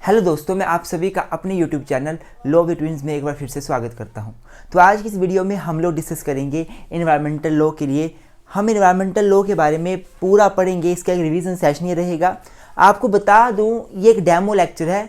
Hello दोस्तों, मैं आप सभी का अपने YouTube channel law with twins में एक बार फिर से स्वागत करता हूं। तो आज की इस वीडियो में हम लोग डिस्कस करेंगे इन्वायरमेंटल लॉ के लिए। हम इन्वायरमेंटल लॉ के बारे में पूरा पढ़ेंगे, इसका एक रिवीजन सेशन ये रहेगा। आपको बता दूं, ये एक डेमो लेक्चर है,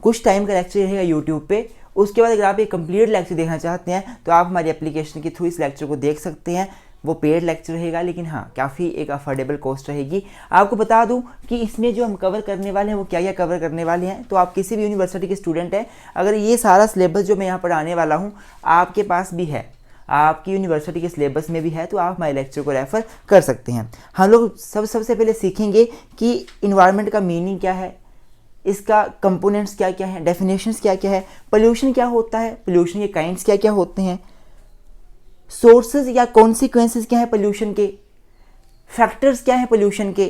कुछ टाइम का लेक्चर रहेगा यूट्यूब पे। उसके बाद अगर आप एक कंप्लीट लेक्चर देखना चाहते हैं तो आप हमारी एप्लीकेशन के थ्रू इस लेक्चर को देख सकते हैं। वो पेड लेक्चर रहेगा, लेकिन हाँ काफ़ी एक अफोर्डेबल कॉस्ट रहेगी। आपको बता दूं कि इसमें जो हम कवर करने वाले हैं वो क्या क्या कवर करने वाले हैं। तो आप किसी भी यूनिवर्सिटी के स्टूडेंट हैं, अगर ये सारा सिलेबस जो मैं यहाँ पढ़ाने वाला हूँ आपके पास भी है, आपकी यूनिवर्सिटी के सिलेबस में भी है, तो आप हमारे लेक्चर को रेफ़र कर सकते हैं। हम लोग सबसे पहले सीखेंगे कि इन्वायरमेंट का मीनिंग क्या है, इसका कंपोनेंट्स क्या क्या हैं, डेफिनेशंस क्या क्या है, पोल्यूशन क्या होता है, पोल्यूशन के काइंड्स क्या क्या होते हैं, सोर्सेज या कॉन्सिक्वेंसेस क्या है पोल्यूशन के, फैक्टर्स क्या है पोल्यूशन के,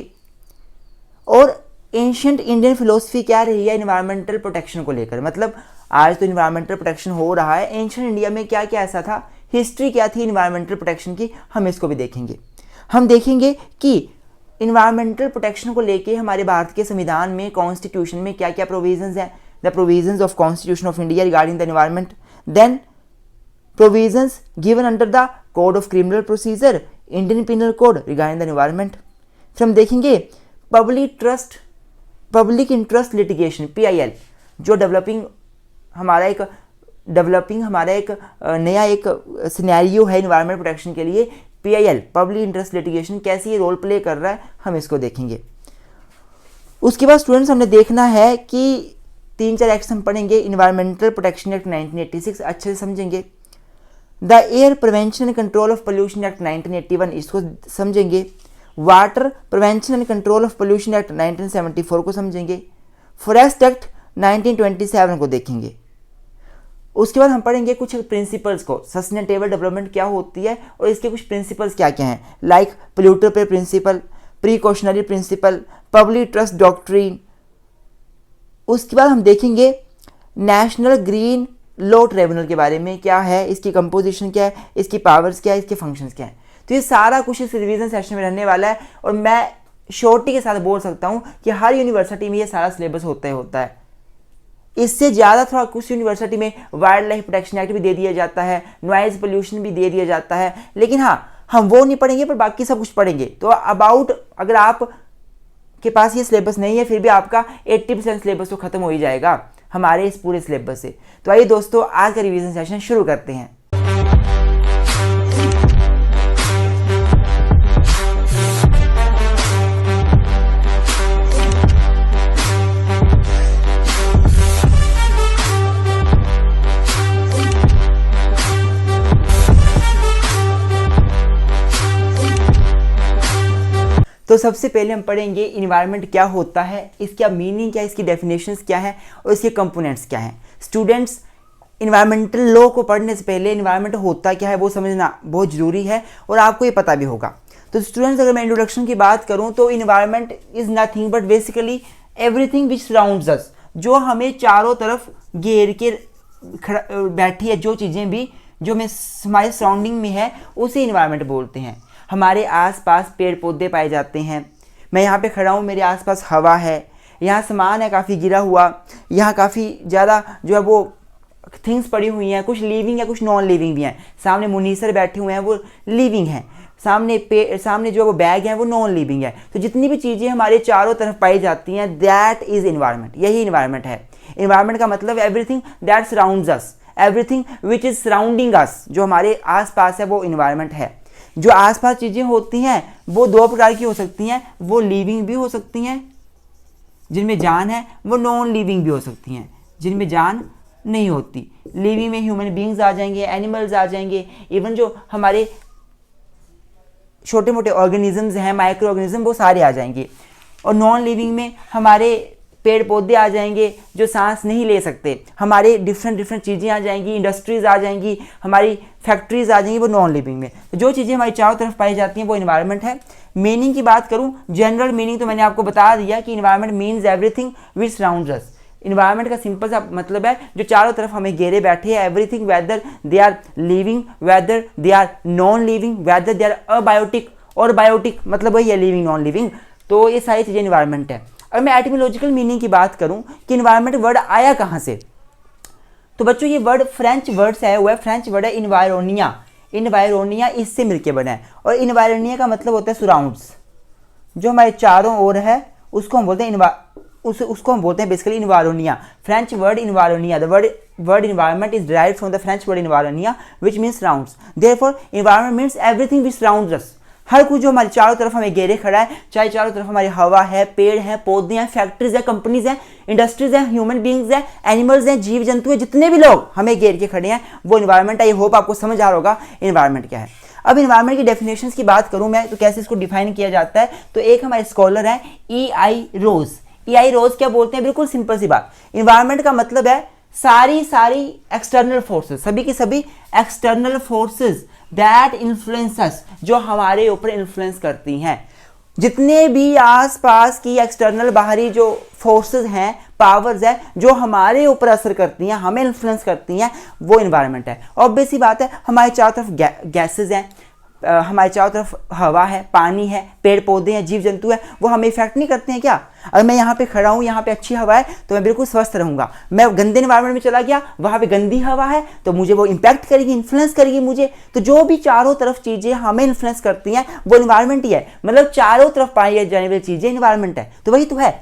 और एंशिएंट इंडियन फिलोसफी क्या रही है इन्वायरमेंटल प्रोटेक्शन को लेकर। मतलब आज तो इन्वायरमेंटल प्रोटेक्शन हो रहा है, एंशिएंट इंडिया में क्या क्या ऐसा था, हिस्ट्री क्या थी इन्वायरमेंटल प्रोटेक्शन की, हम इसको भी देखेंगे। हम देखेंगे कि इन्वायरमेंटल प्रोटेक्शन को लेके हमारे भारत के संविधान में, कॉन्स्टिट्यूशन में क्या क्या प्रोविजंस हैं, the provisions of constitution of India regarding the environment, then provisions given under the code of criminal procedure, Indian penal code regarding the environment। फिर हम देखेंगे पब्लिक इंटरेस्ट लिटिगेशन PIL, जो डेवलपिंग हमारा एक नया एक सिनेरियो है इन्वायरमेंट प्रोटेक्शन के लिए। PIL पब्लिक इंटरेस्ट लिटिगेशन कैसे ये रोल प्ले कर रहा है, हम इसको देखेंगे। उसके बाद स्टूडेंट्स हमने देखना है कि 3-4 एक्ट हम पढ़ेंगे। इन्वायरमेंटल प्रोटेक्शन एक्ट 1986 अच्छे से समझेंगे। The air prevention and control of pollution act 1981, इसको समझेंगे। Water prevention and control of pollution act 1974 को समझेंगे। फॉरेस्ट एक्ट 1927 को देखेंगे। उसके बाद हम पढ़ेंगे कुछ प्रिंसिपल्स को, सस्टेनेबल डेवलपमेंट क्या होती है और इसके कुछ प्रिंसिपल्स क्या क्या हैं, like polluter pay principle, precautionary principle, public trust doctrine. उसके बाद हम देखेंगे नेशनल ग्रीन लॉ ट्रिब्यूनल के बारे में, क्या है, इसकी कंपोजिशन क्या है, इसकी पावर्स क्या है, इसके फंक्शंस क्या है। तो ये सारा कुछ इस रिवीजन सेशन में रहने वाला है और मैं श्योरिटी के साथ बोल सकता हूँ कि हर यूनिवर्सिटी में ये सारा सिलेबस होता है। इससे ज़्यादा थोड़ा कुछ यूनिवर्सिटी में वाइल्ड लाइफ प्रोटेक्शन एक्ट भी दे दिया जाता है, नॉइज पोल्यूशन भी दे दिया जाता है, लेकिन हाँ हम वो नहीं पढ़ेंगे पर बाकी सब कुछ पढ़ेंगे। तो अबाउट अगर आप के पास ये सिलेबस नहीं है फिर भी आपका 80% सिलेबस तो खत्म हो ही जाएगा हमारे इस पूरे सिलेबस से। तो आइए दोस्तों, आज का रिवीजन सेशन शुरू करते हैं। तो सबसे पहले हम पढ़ेंगे इन्वायरमेंट क्या होता है, इसका मीनिंग क्या है, इसकी डेफिनेशंस क्या है और इसके कंपोनेंट्स क्या हैं। स्टूडेंट्स, इन्वायरमेंटल लॉ को पढ़ने से पहले इन्वायरमेंट होता क्या है वो समझना बहुत ज़रूरी है और आपको ये पता भी होगा। तो स्टूडेंट्स, अगर मैं इंट्रोडक्शन की बात करूँ तो environment is nothing but basically everything which surrounds us, जो हमें चारों तरफ घेर के बैठी है, जो चीज़ें भी जो हमारे सराउंडिंग में है उसे इन्वायरमेंट बोलते हैं। हमारे आसपास पेड़ पौधे पाए जाते हैं, मैं यहाँ पे खड़ा हूँ, मेरे आसपास हवा है, यहाँ सामान है काफ़ी गिरा हुआ, यहाँ काफ़ी ज़्यादा जो है वो थिंग्स पड़ी हुई हैं, कुछ लिविंग है कुछ नॉन लिविंग भी हैं। सामने मुनीसर बैठे हुए हैं वो लिविंग हैं, सामने जो वो बैग है वो नॉन लिविंग है। तो जितनी भी चीज़ें हमारे चारों तरफ पाई जाती हैं दैट इज़ इन्वायरमेंट, यही इन्वायरमेंट है। इन्वायरमेंट का मतलब everything that surrounds us, everything which is surrounding us, जो हमारे आसपास है वो इन्वायरमेंट है। जो आसपास चीज़ें होती हैं वो दो प्रकार की हो सकती हैं, वो लिविंग भी हो सकती हैं जिनमें जान है, वो नॉन लिविंग भी हो सकती हैं जिनमें जान नहीं होती। लिविंग में ह्यूमन बींग्स आ जाएंगे, एनिमल्स आ जाएंगे, इवन जो हमारे छोटे मोटे ऑर्गेनिजम्स हैं, माइक्रो ऑर्गेनिज्म, वो सारे आ जाएंगे। और नॉन लिविंग में हमारे पेड़ पौधे आ जाएंगे जो सांस नहीं ले सकते, हमारे डिफरेंट चीज़ें आ जाएंगी, इंडस्ट्रीज़ आ जाएंगी, हमारी फैक्ट्रीज आ जाएंगी, वो नॉन लिविंग में। तो जो चीज़ें हमारी चारों तरफ पाई जाती हैं वो इन्वायरमेंट है। मीनिंग की बात करूं, जनरल मीनिंग तो मैंने आपको बता दिया कि environment means everything which surrounds us. Environment का सिंपल सा मतलब है जो चारों तरफ हमें घेरे बैठे हैं, everything, whether they are living, whether they are non living, whether they are abiotic, और बायोटिक मतलब वही है लिविंग नॉन लिविंग। तो ये सारी चीज़ें इन्वायरमेंट है। अगर मैं एटिमोलॉजिकल मीनिंग की बात करूं कि इन्वायरमेंट वर्ड आया कहां से, तो बच्चों ये वर्ड फ्रेंच वर्ड से आया हुआ है। फ्रेंच वर्ड है इन्वायरोनिया। इन्वायरोनिया इससे मिलके बना है, और इन्वायरोनिया का मतलब होता है सराउंड्स, जो हमारे चारों ओर है उसको हम बोलते हैं उसको हम बोलते हैं बेसिकली इन्वायरोनिया। फ्रेंच वर्ड इन्वायरोनिया, the word environment is derived from the French word environia which means surrounds. Therefore environment means everything which surrounds us. हर कुछ जो हमारे चारों तरफ हमें घेरे खड़ा है, चाहे चारों तरफ हमारी हवा है, पेड़ है, पौधे हैं, फैक्ट्रीज है, कंपनीज हैं, इंडस्ट्रीज हैं, ह्यूमन बींग्स हैं, एनिमल्स हैं, जीव जंतु हैं, जितने भी लोग हमें घेर के खड़े हैं वो इन्वायरमेंट है। आई होप आपको समझ आ रहा होगा इन्वायरमेंट क्या है। अब इन्वायरमेंट की डेफिनेशंस की बात करूं मैं तो कैसे इसको डिफाइन किया जाता है, तो एक हमारे स्कॉलर है E.I. रोज। E.I. रोज क्या बोलते हैं, बिल्कुल सिंपल सी बात, इन्वायरमेंट का मतलब है सारी एक्सटर्नल फोर्सेस, सभी की सभी एक्सटर्नल फोर्सेस दैट इन्फ्लुएंस अस, जो हमारे ऊपर इन्फ्लुएंस करती हैं। जितने भी आसपास की एक्सटर्नल बाहरी जो फोर्सेस हैं, पावर्स है, जो हमारे ऊपर असर करती हैं, हमें इन्फ्लुएंस करती हैं, वो इन्वायरमेंट है। ऑब्वियस सी बात है, हमारे चारों तरफ गैसेज हैं, हमारे चारों तरफ हवा है, पानी है, पेड़ पौधे हैं, जीव जंतु है, वो हमें इफेक्ट नहीं करते हैं क्या? अगर मैं यहाँ पे खड़ा हूँ, यहाँ पे अच्छी हवा है तो मैं बिल्कुल स्वस्थ रहूंगा। मैं गंदे एनवायरनमेंट में चला गया, वहाँ पे गंदी हवा है तो मुझे वो इंपैक्ट करेगी, इन्फ्लुएंस करेगी मुझे। तो जो भी चारों तरफ चीज़ें हमें इन्फ्लुएंस करती हैं वो इन्वायरमेंट ही है। मतलब चारों तरफ पाई जाने वाली चीज़ें इन्वायरमेंट है, तो वही तो है।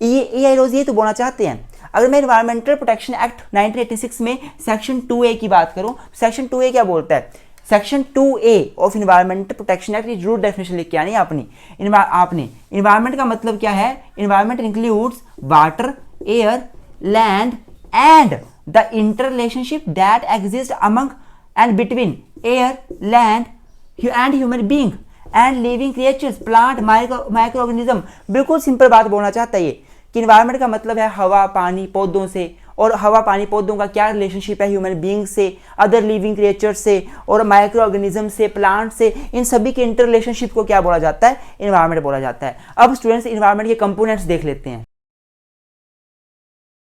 ये रोज ये तो बोलना चाहते हैं। अगर मैं इन्वायरमेंटल प्रोटेक्शन एक्ट 1986 में सेक्शन 2A की बात करूँ, सेक्शन 2A क्या बोलता है? Section 2A of environmental protection act की जरूर डेफिनेशन लिख के आनी आपने। इन्वायरमेंट का मतलब क्या है? Environment includes water, air, land and the interrelationship that exist among and between air, land and human being and living creatures, plant, micro organism. बिल्कुल सिंपल बात बोलना चाहता है ये कि इन्वायरमेंट का मतलब है हवा, पानी, पौधों से, और हवा, पानी, पौधों का क्या रिलेशनशिप है ह्यूमन बीइंग से, अदर लिविंग क्रिएचर से, और माइक्रो ऑर्गेनिज्म से, प्लांट से। इन सभी के इंटर रिलेशनशिप को क्या बोला जाता है? इन्वायरमेंट बोला जाता है। अब स्टूडेंट्स इन्वायरमेंट के कंपोनेंट्स देख लेते हैं।